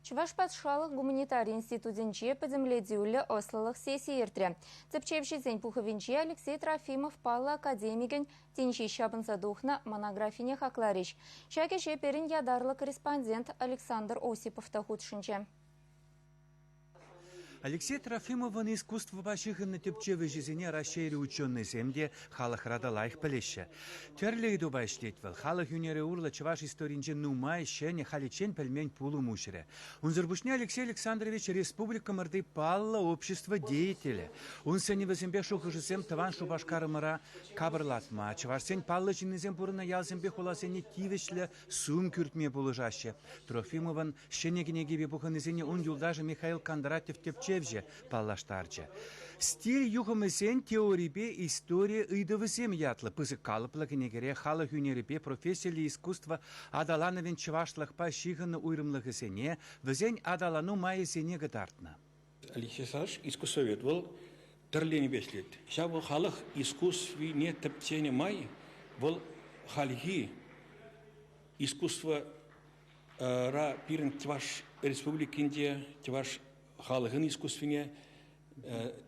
Чуваш патшалық гуманитарий институтинче подземледюлі ослылық сессия ертірі. Цепчевшізен пуховинче Алексей Трофимов паллы академиген тенчи шабынса духна монографине хаклариш. Шаке шеперін ядарлы корреспондент Александр Осипов тахудшынче. Алексей Трофимовын искусство башыхынны тепчевы жезене расшири ученый земде халық радалайх пілеші. Терлейду баштетвіл, халық юнере урла чываш историнче нумай шене халичен пельмень пулу мушере. Унзырбушне Алексей Александрович республика мырды палла общество деятеля. Он сене вазембе шухыжызем таван шубашкарымыра кабырлатма. Чывашсен палла чиннезем пурына ялзембе хуласене тивешлі сум күртме булыжаще. Трофимовын шенегенегебе буханызене он юлдажы Михаил Кондратьев тепче паллаштарча. Стиль юхамысен теорипе история ыйдывысем ятлы. Пызы калыплы кенегере халы хюнерипе профессияли искусства адалановен чывашлых па шиханы уйрымлыгысене візен адалану майысене гытартна. Алексей Александрович искусствовед был тірлені беслет. Ша бұл халық искусствине тіптене май бұл халихи искусство ра пирен Чуваш республикинде Чуваш халығын искусствине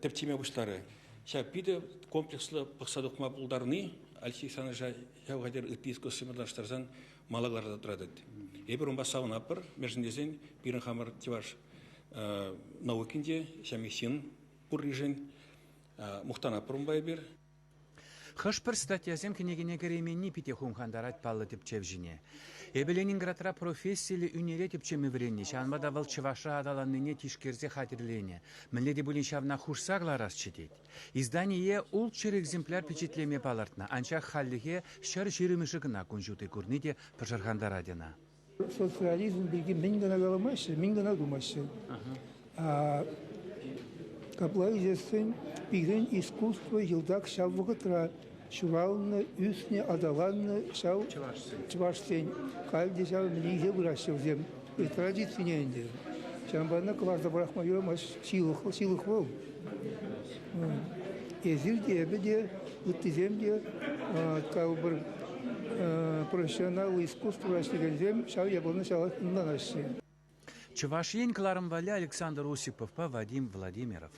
тіптеме бұштары. Ша пиде комплекслы пықсадықма бұлдарыны Алексей Александрович жауғадер үтті искусствемедлаштарзан малағларда тұрады. Ебір ұнба сауын апыр, межіндезен пирен хамыр Чуваш наукинде шамексин пуррижен мухтан апыр ұнбай бер. Хышпыр статьязем кенегене кеременни пите хумхандарат паллы тепчевжине. Эбе Ленинградра профессияли үнере тепчеме вренне, шанбада вал чываша адаланныне тишкерзе хатирлене. Мілледе булин шавна хушсагла расчетет. Издание улчыр экземпляр печатлеме палартна, анчах халлиге шар жирымышыгына кунжуты курниде пажархандарадина. Социализм билги мен гана галамашы, мен гана думашы. Каплай жесен пирен искусство жылдак шаввыгытра шуралны, үсне, адаланны шау чывашсен. Кальде шау милизе выращивзем. И традиция инде. Чамбана класса брахма йомаш силых вол. Езилде эбеде үттиземде калбыр профессионал искусство выращивзем шау ябылны шалах инданашсы. Чувашьен Кларым Валя, Александр Осипов, Вадим Владимиров.